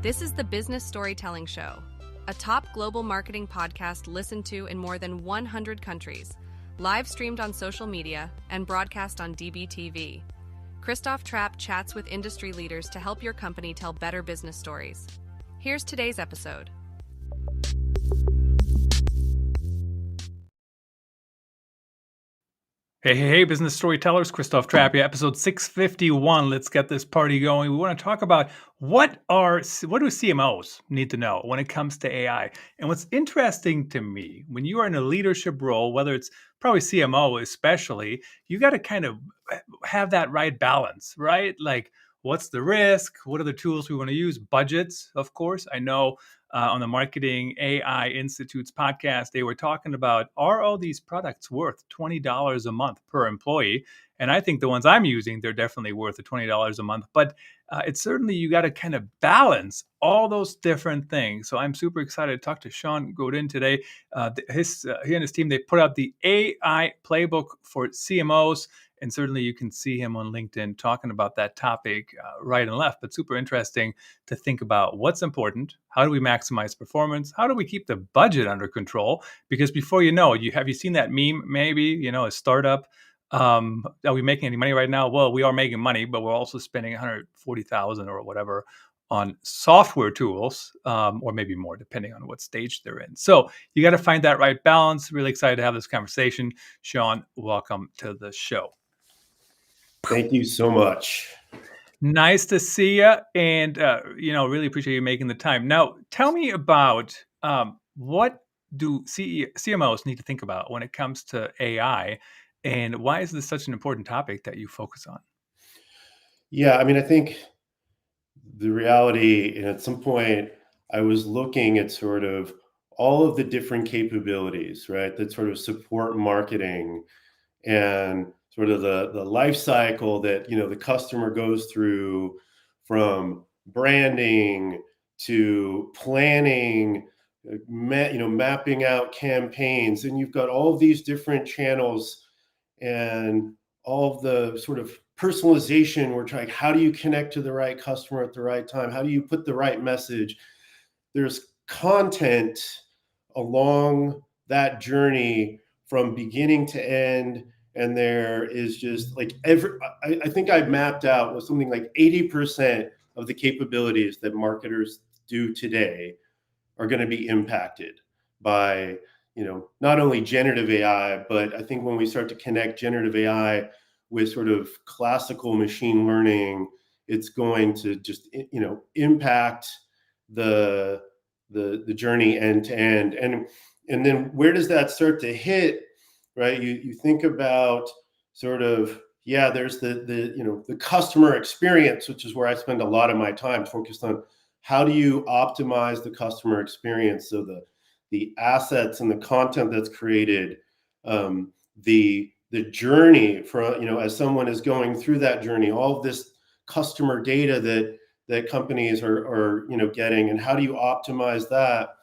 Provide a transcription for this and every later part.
This is the Business Storytelling Show, a top global marketing podcast listened to in more than 100 countries, live streamed on social media, and broadcast on DBTV. Christoph Trapp chats with industry leaders to help your company tell better business stories. Here's today's episode. Hey, business storytellers, Christoph Trapp here, episode 651. Let's get this party going. We want to talk about what do CMOs need to know when it comes to AI? And what's interesting to me, when you are in a leadership role, whether it's probably CMO especially, you got to kind of have that right balance, right? Like, what's the risk? What are the tools we want to use? Budgets, of course. I know on the Marketing AI Institute's podcast, they were talking about, are all these products worth $20 a month per employee? And I think the ones I'm using, they're definitely worth the $20 a month. But it's certainly, you got to kind of balance all those different things. So I'm super excited to talk to Shawn Goodin today. He and his team, they put out the AI Playbook for CMOs. And certainly you can see him on LinkedIn talking about that topic right and left, but super interesting to think about what's important. How do we maximize performance? How do we keep the budget under control? Because before you know, have you seen that meme? Maybe, a startup. Are we making any money right now? Well, we are making money, but we're also spending 140,000 or whatever on software tools, or maybe more, depending on what stage they're in. So you got to find that right balance. Really excited to have this conversation. Shawn, welcome to the show. Thank you so much. Nice to see you, and really appreciate you making the time. Now, tell me about what do CMOs need to think about when it comes to AI, and why is this such an important topic that you focus on? Yeah, I think the reality, and at some point, I was looking at sort of all of the different capabilities, right, that sort of support marketing and sort of the life cycle that the customer goes through, from branding to planning, mapping out campaigns, and you've got all of these different channels and all of the sort of personalization. We're trying, how do you connect to the right customer at the right time? How do you put the right message? There's content along that journey from beginning to end. And there is just like I think I've mapped out with something like 80% of the capabilities that marketers do today are going to be impacted by not only generative AI, but I think when we start to connect generative AI with sort of classical machine learning, it's going to just impact the journey end to end. And then where does that start to hit, right? You think about sort of, there's the customer experience, which is where I spend a lot of my time focused on. How do you optimize the customer experience? So the assets and the content that's created, the journey from, as someone is going through that journey, all of this customer data that companies are getting, and how do you optimize that?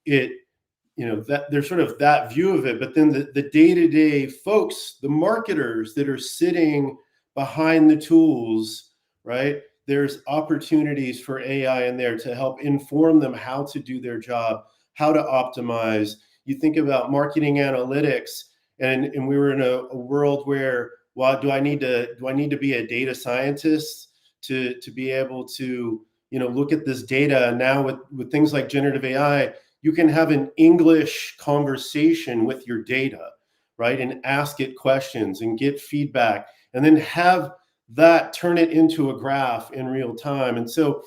That there's sort of that view of it, but then the day-to-day folks, the marketers that are sitting behind the tools, right? There's opportunities for AI in there to help inform them how to do their job, how to optimize. You think about marketing analytics, and we were in a world where, well, do I need to be a data scientist to be able to look at this data? And now with things like generative AI, you can have an English conversation with your data, right? And ask it questions and get feedback, and then have that turn it into a graph in real time. And so,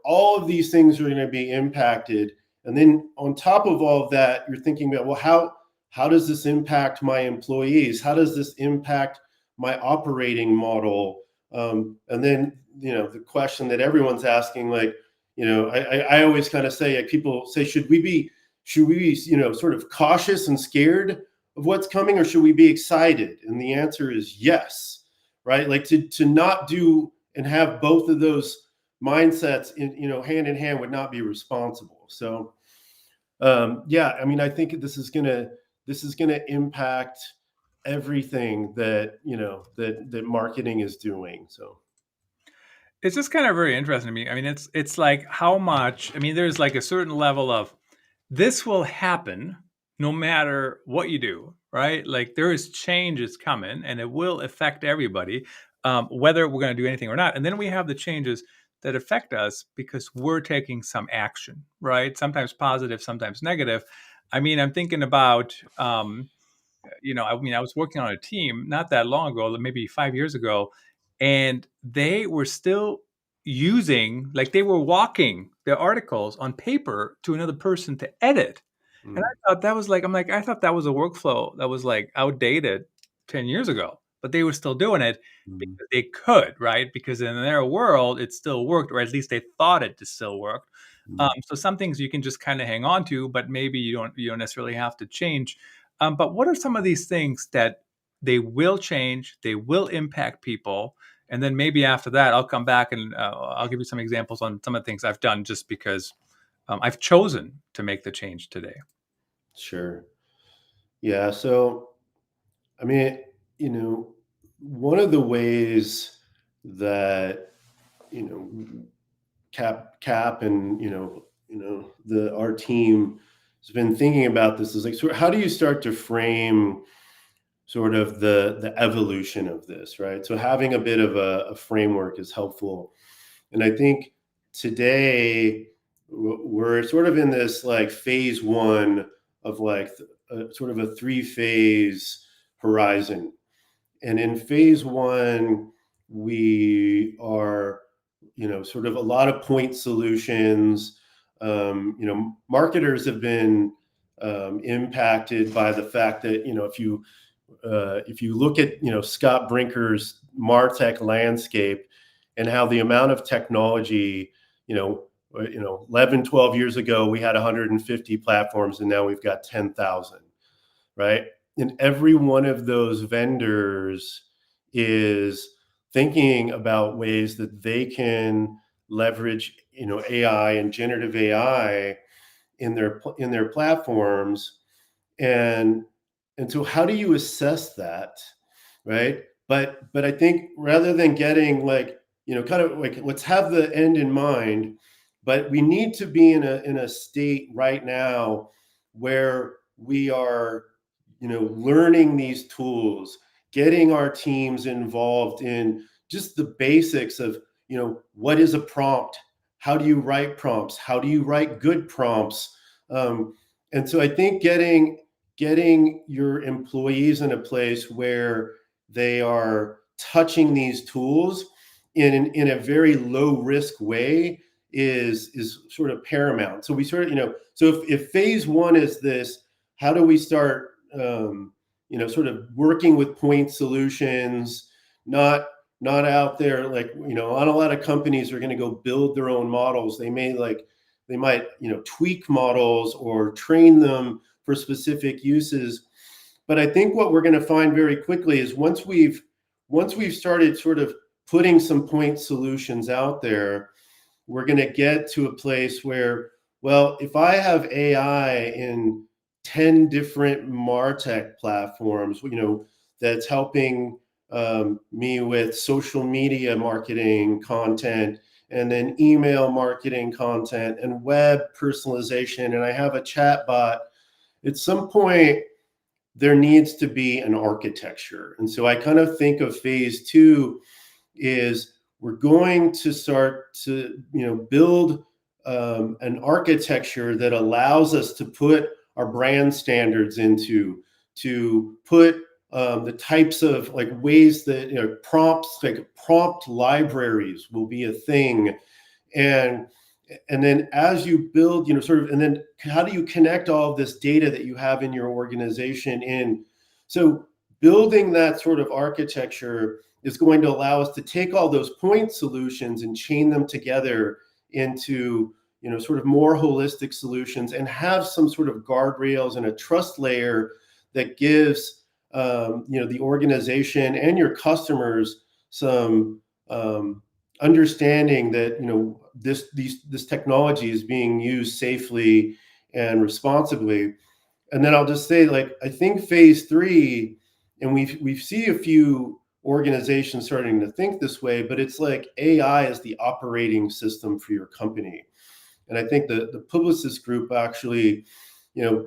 all of these things are going to be impacted. And then on top of all of that, you're thinking about, well, how does this impact my employees? How does this impact my operating model? And then, the question that everyone's asking, like, I always kind of say, like, people say, should we be, sort of cautious and scared of what's coming, or should we be excited? And the answer is yes, right? Like to not do and have both of those mindsets hand in hand would not be responsible. So I think this is gonna impact everything that that marketing is doing. So It's just kind of very interesting to me. I mean, it's like how much. I mean, there's like a certain level of this will happen no matter what you do, right? Like there is changes coming, and it will affect everybody, whether we're going to do anything or not. And then we have the changes that affect us because we're taking some action, right? Sometimes positive, sometimes negative. I mean, I'm thinking about. I mean, I was working on a team not that long ago, maybe 5 years ago, and they were still using, like, they were walking their articles on paper to another person to edit. And Mm, I thought that was like, I'm like, I thought that was a workflow that was like outdated 10 years ago, but they were still doing it mm, because they could, right? Because in their world, it still worked, or at least they thought it to still work. mm. So some things you can just kind of hang on to, but maybe you don't necessarily have to change. But what are some of these things that they will change, they will impact people, and then maybe after that, I'll come back and I'll give you some examples on some of the things I've done just because I've chosen to make the change today. Sure. Yeah. So, I mean, you know, one of the ways that, you know, Cap and, the our team has been thinking about this is like, sort of, how do you start to frame sort of the evolution of this, right? So having a bit of a framework is helpful. And I think today we're sort of in this like phase one of like sort of a three-phase horizon. And in phase one, we are, sort of a lot of point solutions. Marketers have been impacted by the fact that, if you look at, Scott Brinker's MarTech landscape and how the amount of technology, 11, 12 years ago, we had 150 platforms and now we've got 10,000, right? And every one of those vendors is thinking about ways that they can leverage, AI and generative AI in their platforms. and and so how do you assess that, right? But I think rather than getting like, kind of like, let's have the end in mind, but we need to be in a state right now where we are, learning these tools, getting our teams involved in just the basics of, what is a prompt, how do you write prompts, how do you write good prompts. And so I think getting your employees in a place where they are touching these tools in a very low risk way is sort of paramount. So we sort of, so if phase one is this, how do we start, sort of working with point solutions, not out there like, not a lot of companies are going to go build their own models. They might, tweak models or train them for specific uses. But I think what we're going to find very quickly is once we've started sort of putting some point solutions out there, we're going to get to a place where, well, if I have AI in 10 different MarTech platforms, that's helping me with social media marketing content, and then email marketing content and web personalization, and I have a chat bot, at some point there needs to be an architecture. And so I kind of think of phase two is we're going to start to, build an architecture that allows us to put our brand standards into, to put the types of like ways that, prompts, like prompt libraries will be a thing. and and then as you build, sort of, and then how do you connect all of this data that you have in your organization in? So building that sort of architecture is going to allow us to take all those point solutions and chain them together into, sort of more holistic solutions, and have some sort of guardrails and a trust layer that gives, the organization and your customers some understanding that, this technology is being used safely and responsibly. And then I'll just say, like, I think phase three, and we see a few organizations starting to think this way, but it's like AI is the operating system for your company. And I think the Publicis Group actually,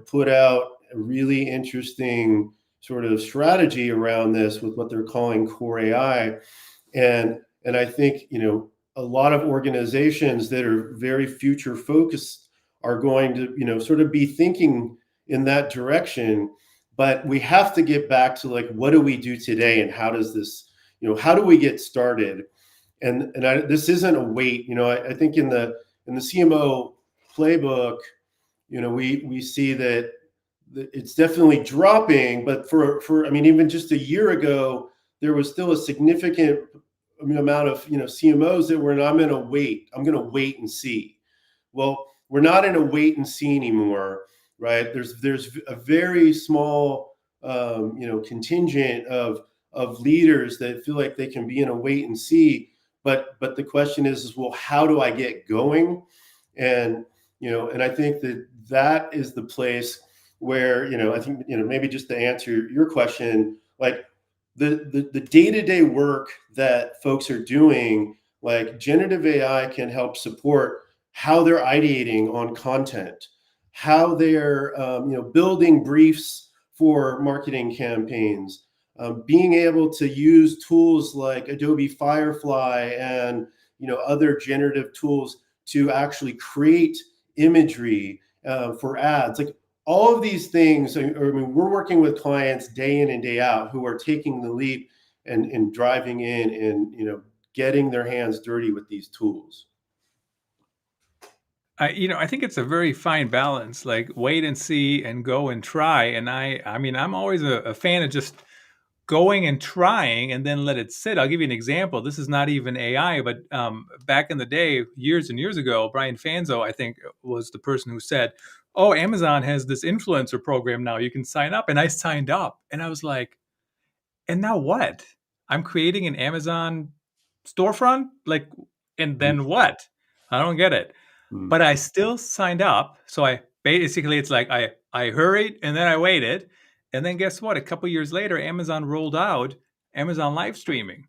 put out a really interesting sort of strategy around this with what they're calling core AI. And I think, a lot of organizations that are very future focused are going to, sort of be thinking in that direction. But we have to get back to like, what do we do today, and how does this, how do we get started? And this isn't a wait. I think in the CMO playbook, we see that it's definitely dropping, but for I mean, even just a year ago, there was still a significant amount of CMOs that were, I'm going to wait and see. Well, we're not in a wait and see anymore, right? There's a very small contingent of leaders that feel like they can be in a wait and see, but the question is well, how do I get going? And and I think that is the place where I think maybe just to answer your question, like the day-to-day work that folks are doing, like generative AI can help support how they're ideating on content, how they're building briefs for marketing campaigns, being able to use tools like Adobe Firefly and other generative tools to actually create imagery for ads. Like all of these things, I mean, we're working with clients day in and day out who are taking the leap and driving in and getting their hands dirty with these tools. I think it's a very fine balance, like wait and see and go and try. And I mean, I'm always a fan of just going and trying and then let it sit. I'll give you an example. This is not even AI, but back in the day, years and years ago, Brian Fanzo, I think, was the person who said, "Oh, Amazon has this influencer program now. You can sign up." And I signed up, and I was like, "And now what? I'm creating an Amazon storefront? Like, and then what? I don't get it." Mm. But I still signed up. So I basically, it's like I hurried and then I waited. And then guess what? A couple years later, Amazon rolled out Amazon live streaming.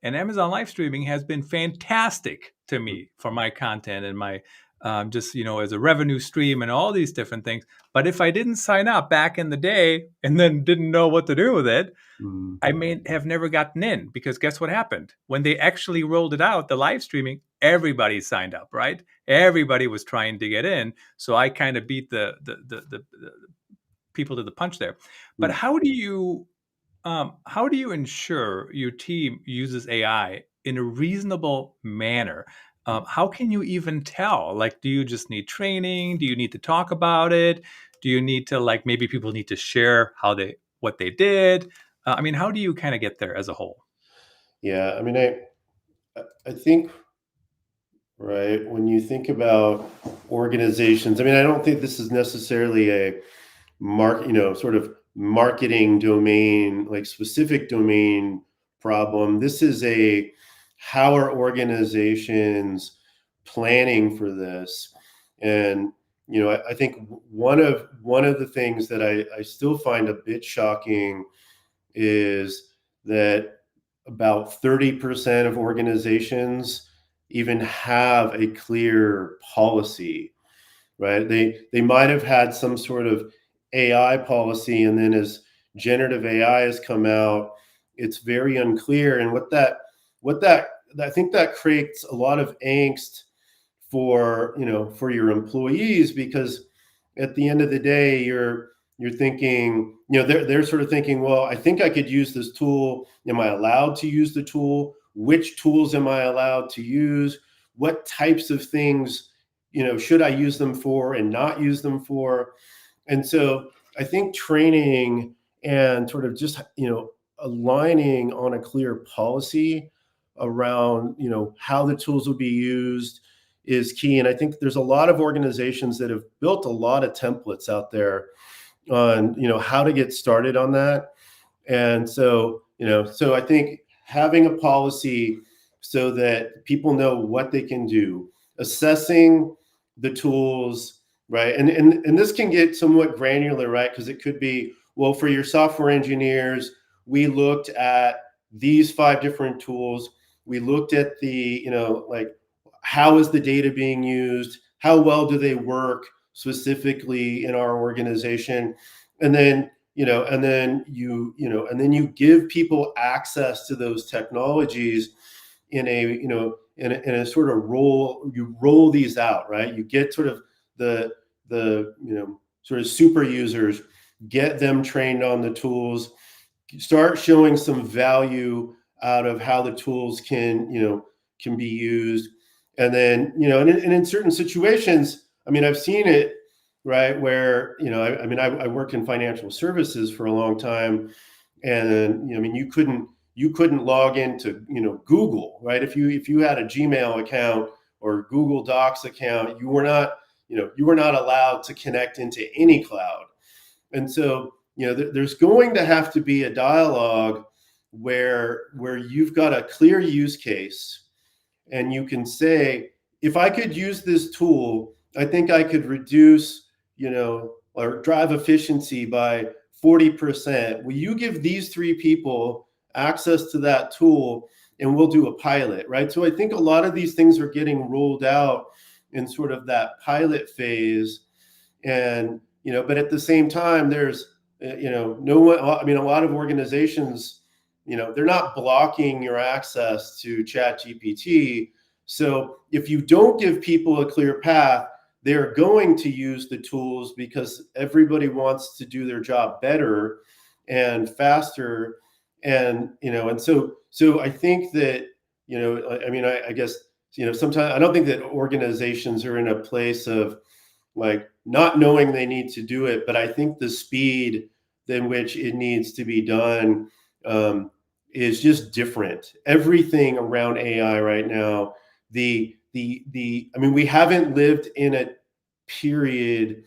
And Amazon live streaming has been fantastic to me for my content and my just, as a revenue stream and all these different things. But if I didn't sign up back in the day and then didn't know what to do with it, Mm. I may have never gotten in, because guess what happened? When they actually rolled it out, the live streaming, everybody signed up, right? Everybody was trying to get in. So I kind of beat the people to the punch there. But Mm. how do you ensure your team uses AI in a reasonable manner? How can you even tell? Like, do you just need training? Do you need to talk about it? Do you need to, like, maybe people need to share what they did? I mean, how do you kind of get there as a whole? Yeah, I mean, I think, right, when you think about organizations, I mean, I don't think this is necessarily a sort of marketing domain, like specific domain problem. This is a how are organizations planning for this? And I think one of the things that I still find a bit shocking is that about 30% of organizations even have a clear policy, right? They might have had some sort of AI policy, and then as generative AI has come out, it's very unclear. And what that I think that creates a lot of angst for your employees, because at the end of the day, you're thinking, they're sort of thinking, well, I think I could use this tool. Am I allowed to use the tool? Which tools am I allowed to use? What types of things should I use them for and not use them for? And so I think training and sort of just aligning on a clear policy around how the tools will be used is key. And I think there's a lot of organizations that have built a lot of templates out there on how to get started on that. And so so I think having a policy so that people know what they can do, assessing the tools, right? And this can get somewhat granular, right? Because it could be, well, for your software engineers, we looked at these 5 different tools. We looked at the, like, how is the data being used? How well do they work specifically in our organization? And then, and then you give people access to those technologies in a, in a sort of you roll these out, right? You get sort of the sort of super users, get them trained on the tools, start showing some value out of how the tools can be used. And then, and in certain situations, I mean, I've seen it, right, where, I worked in financial services for a long time, and I mean, you couldn't log into, Google, right? If you had a Gmail account or Google Docs account, you were not allowed to connect into any cloud. And so, there's going to have to be a dialogue where you've got a clear use case, and you can say, if I could use this tool, I think I could reduce, or drive efficiency by 40%. Will you give these 3 people access to that tool, and we'll do a pilot, right? So I think a lot of these things are getting rolled out in sort of that pilot phase. And, but at the same time, there's, no one, I mean, a lot of organizations, they're not blocking your access to ChatGPT. So if you don't give people a clear path, they're going to use the tools because everybody wants to do their job better and faster. And, and so I think that, I mean, I guess, sometimes I don't think that organizations are in a place of, like, not knowing they need to do it, but I think the speed in which it needs to be done, is just different. Everything around AI right now, I mean, we haven't lived in a period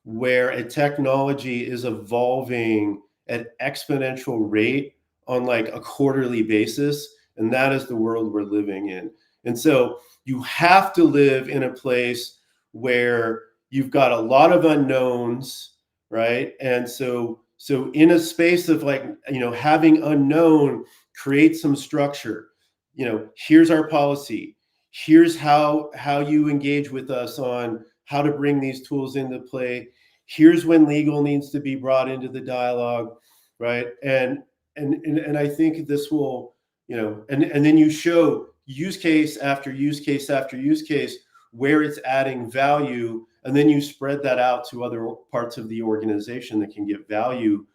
where a technology is evolving at exponential rate on like a quarterly basis, and that is the world we're living in. And so you have to live in a place where you've got a lot of unknowns, right? And so in a space of, like, having unknown, create some structure. Here's our policy. Here's how you engage with us on how to bring these tools into play. Here's when legal needs to be brought into the dialogue, right? And I think this will, and then you show use case after use case after use case where it's adding value, and then you spread that out to other parts of the organization that can get value,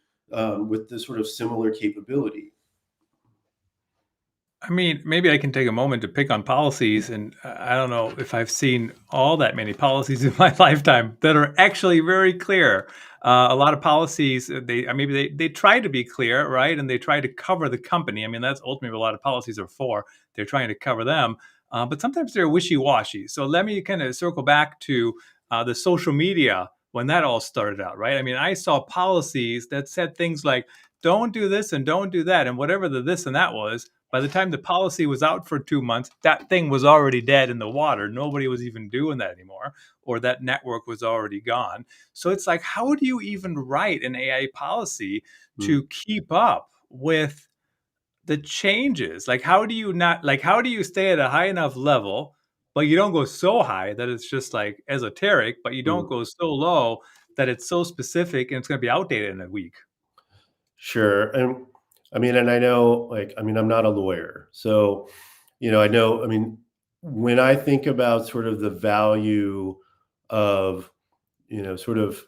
with this sort of similar capability. I mean, maybe I can take a moment to pick on policies, and I don't know if I've seen all that many policies in my lifetime that are actually very clear. A lot of policies, they try to be clear, right? And they try to cover the company. I mean, that's ultimately what a lot of policies are for. They're trying to cover them, but sometimes they're wishy-washy. So let me kind of circle back to the social media when that all started out, right? I mean, I saw policies that said things like, "Don't do this and don't do that," and whatever the this and that was. By the time the policy was out for 2 months, that thing was already dead in the water. Nobody was even doing that anymore, or that network was already gone. So it's like, how do you even write an AI policy to keep up with the changes? Like, how do you not, like, how do you stay at a high enough level, but you don't go so high that it's just like esoteric, but you don't go so low that it's so specific and it's going to be outdated in a week? Sure. And I mean, and I know, like, I mean, I'm not a lawyer. So, I know, I mean, when I think about sort of the value of, sort of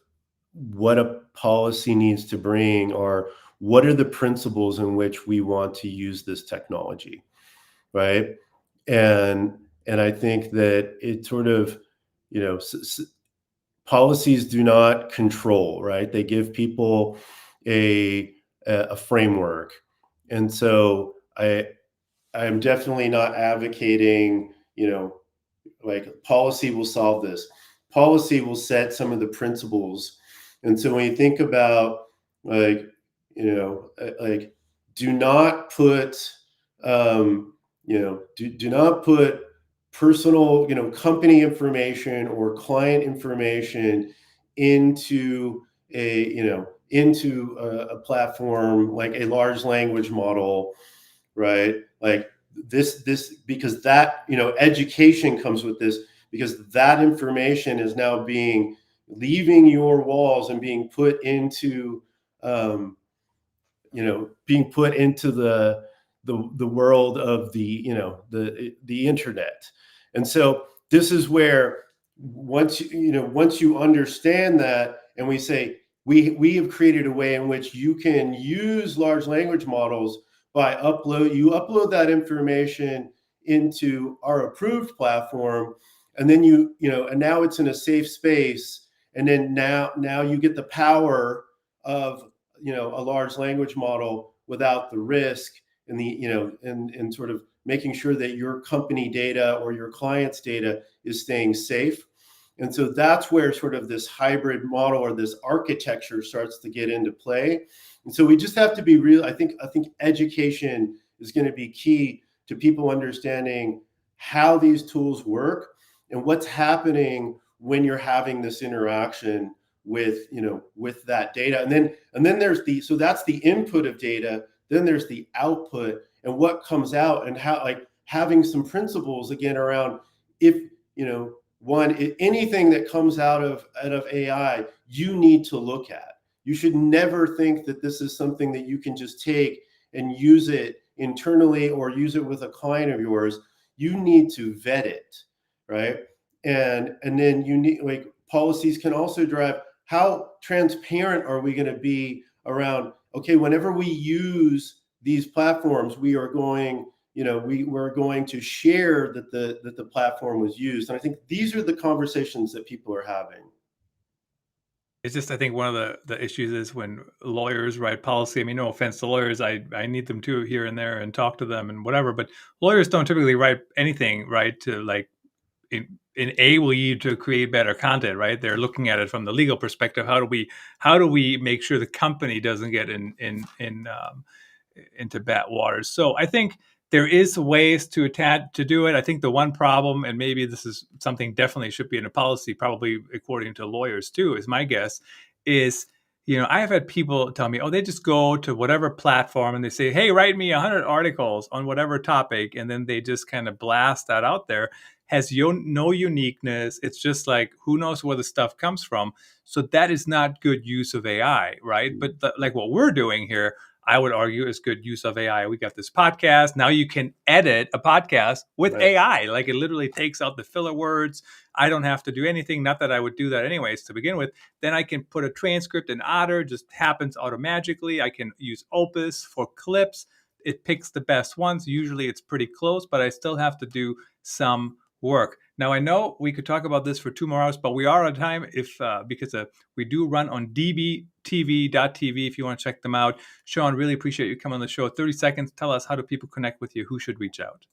what a policy needs to bring, or what are the principles in which we want to use this technology, right? And I think that it sort of, you know, policies do not control, right? They give people a a framework. And so I'm definitely not advocating, like, policy will solve this. Policy will set some of the principles. And so when you think about, like, like, do not put, do not put personal, company information or client information into into a platform like a large language model, right? Like this because that, education comes with this, because that information is now leaving your walls and being put into the world of the internet. And so this is where once you understand that, and we say we have created a way in which you can use large language models by upload that information into our approved platform, and then and now it's in a safe space, and then now you get the power of a large language model without the risk and and sort of making sure that your company data or your client's data is staying safe. And so that's where sort of this hybrid model or this architecture starts to get into play. And so we just have to be real. I think education is going to be key to people understanding how these tools work and what's happening when you're having this interaction with that data. And then there's that's the input of data. Then there's the output and what comes out, and how, like, having some principles again around, if anything that comes out of AI, you need to look at. You should never think that this is something that you can just take and use it internally or use it with a client of yours. You need to vet it, right? And then you need, like, policies can also drive how transparent are we going to be around, okay, whenever we use these platforms, we are going we're going to share that the platform was used. And I think these are the conversations that people are having. It's just, I think one of the issues is when lawyers write policy. I mean, no offense to lawyers, I need them too here and there and talk to them and whatever, but lawyers don't typically write anything, right, to like enable you to create better content, right? They're looking at it from the legal perspective. How do we make sure the company doesn't get into bad waters? So I think there is ways to do it. I think the one problem, and maybe this is something definitely should be in a policy, probably according to lawyers too, is my guess, is, I have had people tell me, oh, they just go to whatever platform and they say, hey, write me 100 articles on whatever topic. And then they just kind of blast that out there. Has no uniqueness. It's just like, who knows where the stuff comes from. So that is not good use of AI, right? But like what we're doing here, I would argue, is good use of AI. We got this podcast. Now you can edit a podcast with Right. AI. Like, it literally takes out the filler words. I don't have to do anything. Not that I would do that anyways to begin with. Then I can put a transcript in Otter, just happens automatically. I can use Opus for clips. It picks the best ones. Usually it's pretty close, but I still have to do some work. Now, I know we could talk about this for 2 more hours, but we are on time because we do run on dbtv.tv if you want to check them out. Shawn, really appreciate you coming on the show. 30 seconds. Tell us, how do people connect with you? Who should reach out?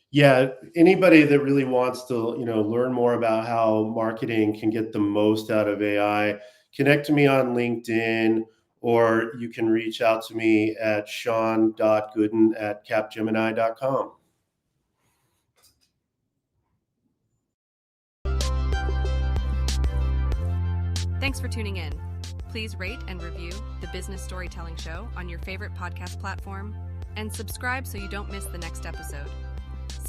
Yeah, anybody that really wants to, learn more about how marketing can get the most out of AI, connect to me on LinkedIn, or you can reach out to me at shawn.goodin@capgemini.com. Thanks for tuning in. Please rate and review the Business Storytelling Show on your favorite podcast platform, and subscribe so you don't miss the next episode.